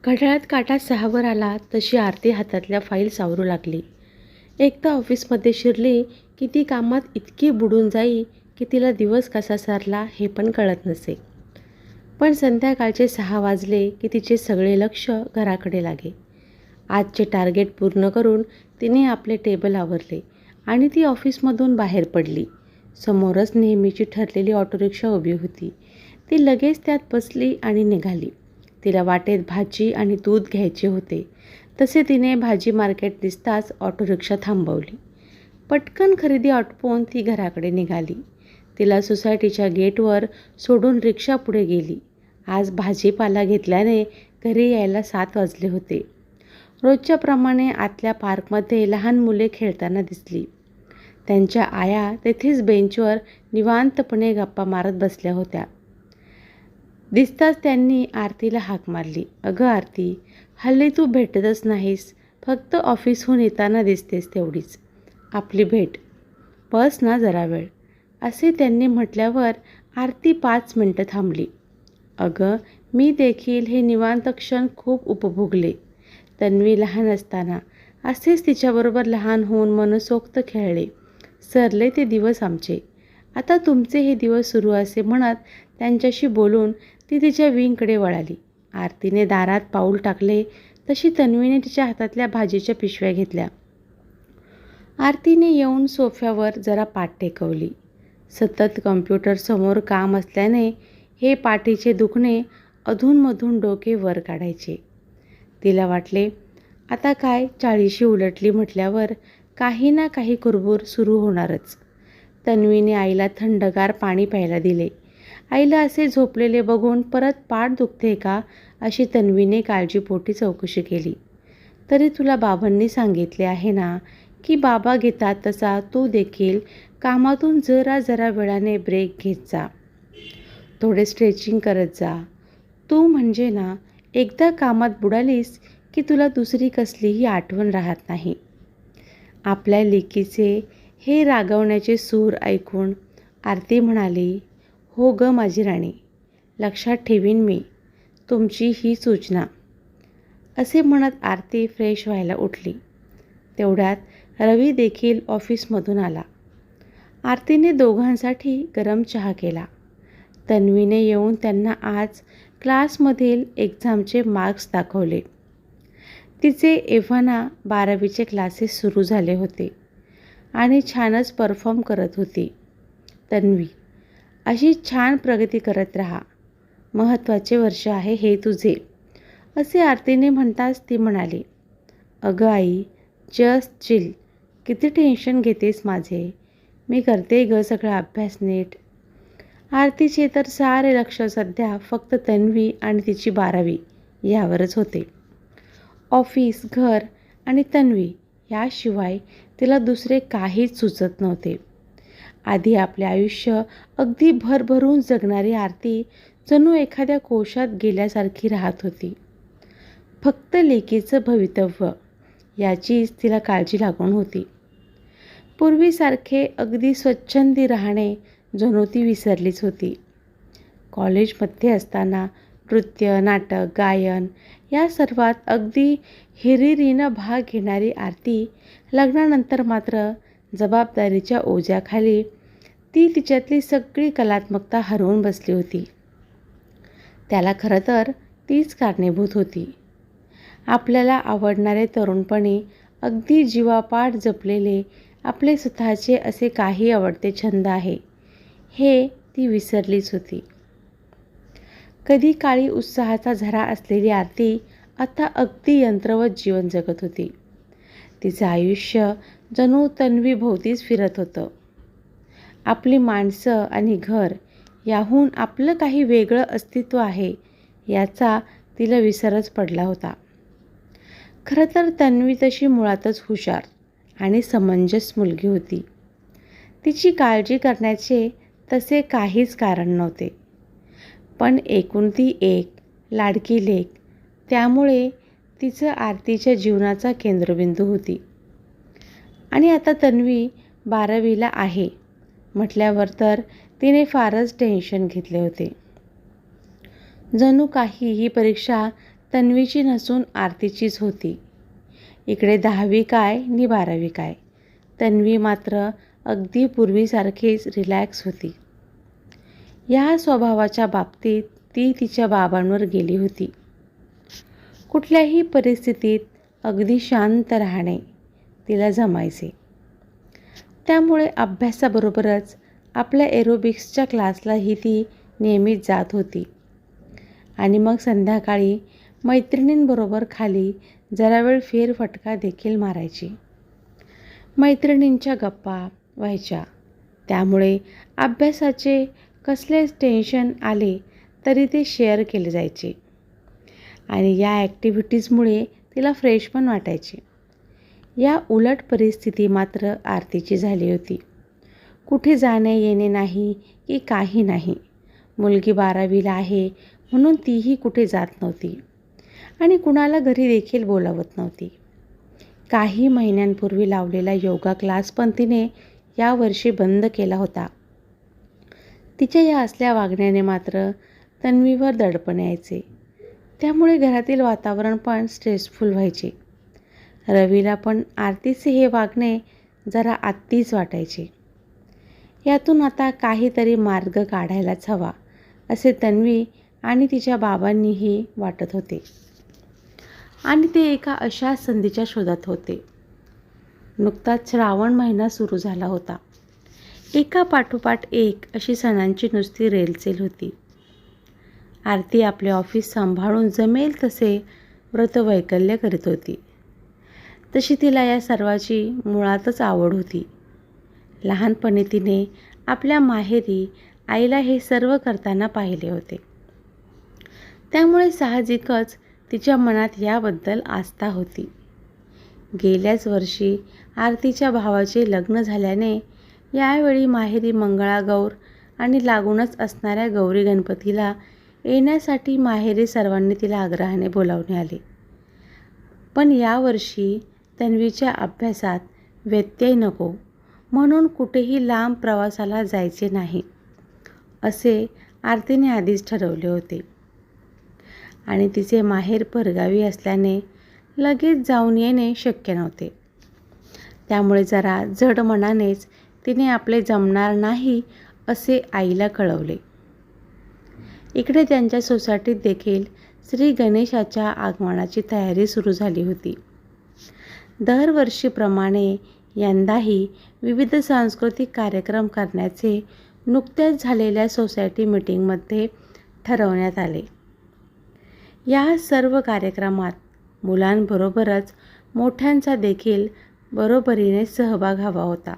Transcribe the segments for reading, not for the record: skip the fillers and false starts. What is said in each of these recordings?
घड्याळात काटा 6वर आला तशी आरती हातातल्या फाईल सावरू लागली. एकदा ऑफिसमध्ये शिरली की ती कामात इतकी बुडून जाई की तिला दिवस कसा सरला हे पण कळत नसे. पण संध्याकाळचे 6 वाजले की तिचे सगळे लक्ष घराकडे लागे. आजचे टार्गेट पूर्ण करून तिने आपले टेबल आवरले आणि ती ऑफिसमधून बाहेर पडली. समोरच नेहमीची ठरलेली ऑटोरिक्षा उभी होती. ती लगेच त्यात बसली आणि निघाली. तिला वाटेत भाजी आणि दूध घ्यायचे होते. तसे तिने भाजी मार्केट दिसताच ऑटोरिक्षा थांबवली. पटकन खरेदी आटोपून ती घराकडे निघाली. तिला सोसायटीच्या गेटवर सोडून रिक्षा पुढे गेली. आज भाजीपाला घेतल्याने घरी यायला 7 वाजले होते. रोजच्याप्रमाणे आतल्या पार्कमध्ये लहान मुले खेळताना दिसली. त्यांच्या आया तेथेच बेंचवर निवांतपणे गप्पा मारत बसल्या होत्या. दिसताच त्यांनी आरतीला हाक मारली. "अगं आरती, हल्ली तू भेटतच नाहीस. फक्त ऑफिसहून येताना दिसतेस तेवढीच. आपली भेट. बस ना जरा वेळ." असे त्यांनी म्हटल्यावर आरती 5 मिनटं थांबली. "अगं, मी देखील हे निवांत क्षण खूप उपभोगले. तन्वी लहान असताना असेच तिच्याबरोबर लहान होऊन मनसोक्त खेळले. सरले ते दिवस आमचे. आता तुमचे हे दिवस सुरू असे म्हणत त्यांच्याशी बोलून ती तिच्या विंगकडे वळाली. आरतीने दारात पाऊल टाकले तशी तन्वीने तिच्या हातातल्या भाजीच्या पिशव्या घेतल्या. आरतीने येऊन सोफ्यावर जरा पाठ टेकवली. सतत कॉम्प्युटरसमोर काम असल्याने हे पाठीचे दुखणे अधूनमधून डोके वर काढायचे. तिला वाटले आता काय 40शी उलटली म्हटल्यावर काही ना काही कुरबुर सुरू होणारच. तन्वीने आईला थंडगार पाणी प्यायला दिले. आईला असे झोपलेले बघून परत पाठ दुखते का अशी तन्वीने काळजीपोटी चौकशी केली. "तरी तुला बाबांनी सांगितले आहे ना की बाबा घेतात तसा तू देखील कामातून जरा जरा वेळाने ब्रेक घेत जा. थोडे स्ट्रेचिंग करत जा. तू म्हणजे ना एकदा कामात बुडालीस की तुला दुसरी कसलीही आठवण राहत नाही." आपल्या लेकीचे हे रागवण्याचे सूर ऐकून आरती म्हणाली, "हो ग माझी राणी, लक्षात ठेवीन मी तुमची ही सूचना." असे म्हणत आरती फ्रेश व्हायला उठली. तेवढ्यात रवी देखील ऑफिसमधून आला. आरतीने दोघांसाठी गरम चहा केला. तन्वीने येऊन त्यांना आज क्लासमधील एक्झामचे मार्क्स दाखवले. तिचे एव्हाना 12वीचे क्लासेस सुरू झाले होते आणि छानच परफॉर्म करत होती. "तन्वी, अशी छान प्रगती करत राहा. महत्त्वाचे वर्ष आहे हे तुझे." असे आरतीने म्हणताच ती म्हणाली, "अगं आई, जस्ट चिल. किती टेन्शन घेतेस माझे. मी करते ग सगळा अभ्यास नीट." आरतीचे तर सारे लक्ष सध्या फक्त तन्वी आणि तिची 12वी यावरच होते. ऑफिस, घर आणि तन्वी याशिवाय तिला दुसरे काहीच सुचत नव्हते. आधी आपले आयुष्य अगदी भरभरून जगणारी आरती जणू एखाद्या कोशात गेल्यासारखी राहत होती. फक्त लेकीचं भवितव्य याचीच तिला काळजी लागून होती. पूर्वीसारखे अगदी स्वच्छंदी राहणे जणू ती विसरलीच होती. कॉलेजमध्ये असताना नृत्य, नाटक, गायन या सर्वात अगदी हिरिरीनं भाग घेणारी आरती लग्नानंतर मात्र जबाबदारीच्या ओझ्याखाली ती तिच्यातली सगळी कलात्मकता हरवून बसली होती. त्याला खरं तर तीच कारणीभूत होती. आपल्याला आवडणारे तरुणपणी अगदी जीवापाड जपलेले आपले स्वतःचे असे काही आवडते छंद आहे हे ती विसरलीच होती. कधी काळी उत्साहाचा झरा असलेली आरती आता अगदी यंत्रवत जीवन जगत होती. तिचं आयुष्य जणू तन्वीभोवतीच फिरत होतं. आपली माणसं आणि घर याहून आपलं काही वेगळं अस्तित्व आहे याचा तिला विसरच पडला होता. खरं तर तन्वी तशी मुळातच हुशार आणि समंजस मुलगी होती. तिची काळजी करण्याचे तसे काहीच कारण नव्हते. पण एकुलती एक लाडकी लेक त्यामुळे तिचं आरतीच्या जीवनाचा केंद्रबिंदू होती. आणि आता तन्वी 12वीला आहे म्हटल्यावर तर तिने फारच टेन्शन घेतले होते. जणू काही ही परीक्षा तन्वीची नसून आरतीचीच होती. इकडे 10वी काय नि 12वी काय, तन्वी मात्र अगदी पूर्वीसारखीच रिलॅक्स होती. या स्वभावाच्या बाबतीत ती तिच्या बाबांवर गेली होती. कुठल्याही परिस्थितीत अगदी शांत राहणे तिला जमायचे. त्यामुळे अभ्यासाबरोबरच आपल्या एरोबिक्सच्या क्लासलाही ती नेहमीच जात होती. आणि मग संध्याकाळी मैत्रिणींबरोबर खाली जरा वेळ फेरफटका देखील मारायची. मैत्रिणींच्या गप्पा व्हायच्या, त्यामुळे अभ्यासाचे कसलेच टेन्शन आले तरी ते शेअर केले जायचे आणि या ॲक्टिव्हिटीजमुळे तिला फ्रेश पण वाटायचे. या उलट परिस्थिती मात्र आरतीची झाली होती. कुठे जाणे येणे नाही की काही नाही. मुलगी 12वीला आहे म्हणून तीही कुठे जात नव्हती आणि कुणाला घरी देखील बोलावत नव्हती. काही महिन्यांपूर्वी लावलेला योगा क्लास पण तिने यावर्षी बंद केला होता. तिच्या या असल्या वागण्याने मात्र तन्वीवर दडपण यायचे. त्यामुळे घरातील वातावरण पण स्ट्रेसफुल व्हायचे. रवीला पण आरतीचे हे वागणे जरा आत्तीच वाटायचे. यातून आता काहीतरी मार्ग काढायलाच हवा असे तन्वी आणि तिच्या बाबांनीही वाटत होते आणि ते एका अशा संधीच्या शोधात होते. नुकताच श्रावण महिना सुरू झाला होता. एका पाठोपाठ एक अशी सणांची नुसती रेलचेल होती. आरती आपले ऑफिस सांभाळून जमेल तसे व्रतवैकल्य करीत होती. तशी तिला या सर्वाची मुळातच आवड होती. लहानपणी तिने आपल्या माहेरी आईला हे सर्व करताना पाहिले होते. त्यामुळे साहजिकच तिच्या मनात याबद्दल आस्था होती. गेल्याच वर्षी आरतीच्या भावाचे लग्न झाल्याने यावेळी माहेरी मंगळागौर आणि लागूनच असणाऱ्या गौरी गणपतीला येण्यासाठी माहेरी सर्वांनी तिला आग्रहाने बोलावणे आले. पण यावर्षी तन्वीच्या अभ्यासात व्यत्यय नको म्हणून कुठेही लांब प्रवासाला जायचे नाही असे आरतीने आधीच ठरवले होते आणि तिचे माहेर परगावी असल्याने लगेच जाऊन येणे शक्य नव्हते. त्यामुळे जरा जड मनानेच तिने आपले जमणार नाही असे आईला कळवले. इकडे त्यांच्या सोसायटीत देखील श्री गणेशाच्या आगमनाची तयारी सुरू झाली होती. दरवर्षीप्रमाणे यंदाही विविध सांस्कृतिक कार्यक्रम करण्याचे नुकत्याच झालेल्या सोसायटी मीटिंगमध्ये ठरवण्यात आले. या सर्व कार्यक्रमात मुलांबरोबरच मोठ्यांचा देखील बरोबरीने सहभाग हवा होता.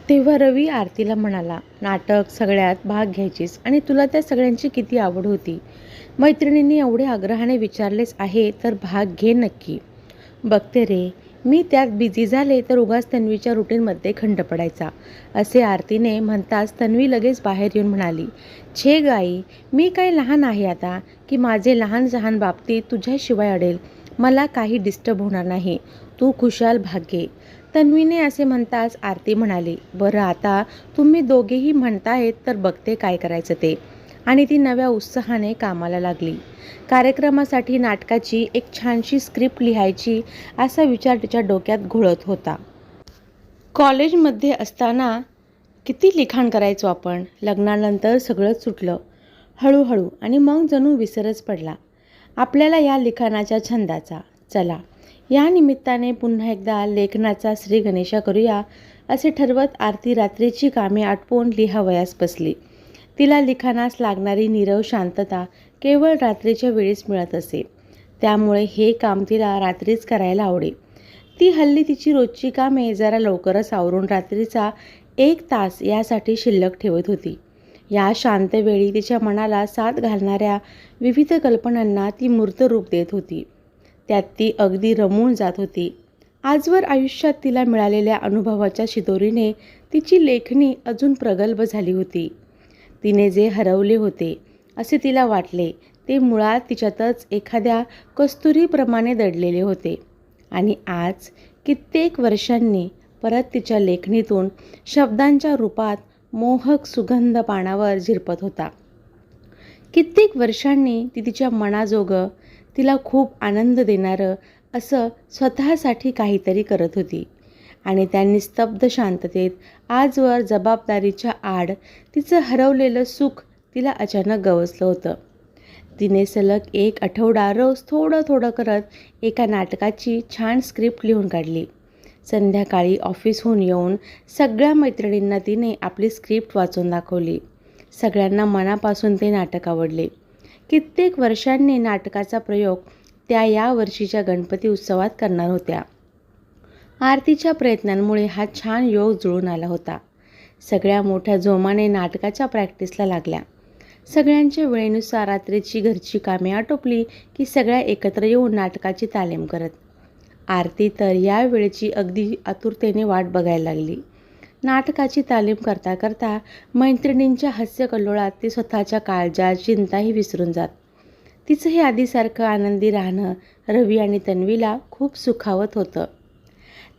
तेव्हा रवी आरतीला म्हणाला, नाटक सगळ्यात भाग घ्यायचीस आणि तुला त्या सगळ्यांची किती आवड होती. मैत्रिणींनी एवढे आग्रहाने विचारलेच आहे तर भाग घे नक्की. बघते रे, मी त्यात बिझी झाले तर उगाच तन्वीच्या रुटीनमध्ये खंड पडायचा असे आरतीने म्हणताच तन्वी लगेच बाहेर येऊन म्हणाली, छे गाई, मी काय लहान आहे आता की माझे लहान सहान बाबतीत तुझ्याशिवाय अडेल. मला काही डिस्टर्ब होणार नाही. तू खुशाल भाग घे. तन्वीने असे म्हणताच आरती म्हणाली, बरं आता तुम्ही दोघेही म्हणतायत तर बघते काय करायचं ते. आणि ती नव्या उत्साहाने कामाला लागली. कार्यक्रमासाठी नाटकाची एक छानशी स्क्रिप्ट लिहायची असा विचार तिच्या डोक्यात घोळत होता. कॉलेजमध्ये असताना किती लिखाण करायचो आपण. लग्नानंतर सगळंच सुटलं हळूहळू आणि मग जणू विसरच पडला आपल्याला या लिखाणाच्या छंदाचा. चला या निमित्ताने पुन्हा एकदा लेखनाचा श्री गणेशा करूया असे ठरवत आरती रात्रीची कामे आटपून लिहावयास बसली. तिला लिखाणास लागणारी नीरव शांतता केवळ रात्रीच्या वेळीच मिळत असे. त्यामुळे हे काम तिला रात्रीच करायला आवडे. ती हल्ली तिची रोजची कामे जरा लवकरच आवरून रात्रीचा 1 तास यासाठी शिल्लक ठेवत होती. या शांत वेळी तिच्या मनाला साथ घालणाऱ्या विविध कल्पनांना ती मूर्त रूप देत होती. त्यात ती अगदी रमून जात होती. आजवर आयुष्यात तिला मिळालेल्या अनुभवाच्या शिदोरीने तिची लेखणी अजून प्रगल्भ झाली होती. तिने जे हरवले होते असे तिला वाटले ते मुळात तिच्यातच एखाद्या कस्तुरीप्रमाणे दडलेले होते आणि आज कित्येक वर्षांनी परत तिच्या लेखणीतून शब्दांच्या रूपात मोहक सुगंध पानावर झिरपत होता. कित्येक वर्षांनी ती तिच्या मनाजोगं तिला खूप आनंद देणारं असं स्वतःसाठी काहीतरी करत होती आणि त्या निस्तब्ध शांततेत आजवर जबाबदारीच्या आड तिचं हरवलेलं सुख तिला अचानक गवसलं होतं. तिने सलग 1 आठवडा रोज थोडं थोडं करत एका नाटकाची छान स्क्रिप्ट लिहून काढली. संध्याकाळी ऑफिसहून येऊन सगळ्या मैत्रिणींना तिने आपली स्क्रिप्ट वाचून दाखवली. सगळ्यांना मनापासून ते नाटक आवडले. कित्येक वर्षांनी नाटकाचा प्रयोग त्या या वर्षीच्या गणपती उत्सवात करणार होत्या. आरतीच्या प्रयत्नांमुळे हा छान योग जुळून आला होता. सगळ्या मोठ्या जोमाने नाटकाच्या प्रॅक्टिसला लागल्या. सगळ्यांच्या वेळेनुसार रात्रीची घरची कामे आटोपली की सगळ्या एकत्र येऊन नाटकाची तालीम करत. आरती तर या वेळेची अगदी आतुरतेने वाट बघायला लागली. नाटकाची तालीम करता करता मैत्रिणींच्या हास्यकल्लोळात ती स्वतःच्या काळजा चिंताही विसरून जात. तिचं हे आधीसारखं आनंदी राहणं रवी आणि तन्वीला खूप सुखावत होतं.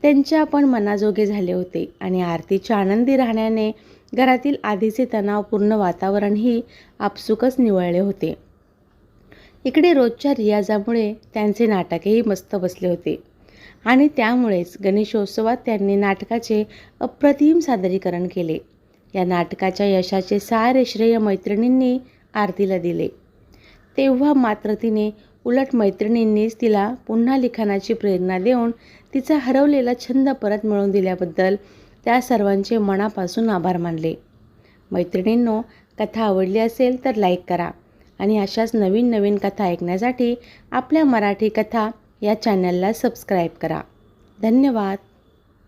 त्यांच्या पण मनाजोगे झाले होते आणि आरतीच्या आनंदी राहण्याने घरातील आधीचे तणावपूर्ण वातावरणही आपसुकच निवळले होते. इकडे रोजच्या रियाजामुळे त्यांचे नाटकही मस्त बसले होते आणि त्यामुळेच गणेशोत्सवात त्यांनी नाटकाचे अप्रतिम सादरीकरण केले. या नाटकाच्या यशाचे सारे श्रेय मैत्रिणींनी आरतीला दिले. तेव्हा मात्र तिने उलट मैत्रिणींनीच तिला पुन्हा लिखाणाची प्रेरणा देऊन तिचा हरवलेला छंद परत मिळवून दिल्याबद्दल त्या सर्वांचे मनापासून आभार मानले. मैत्रिणींनो, कथा आवडली असेल तर लाईक करा आणि अशाच नवीन नवीन कथा ऐकण्यासाठी आपल्या मराठी कथा या चॅनलला सबस्क्राईब करा. धन्यवाद.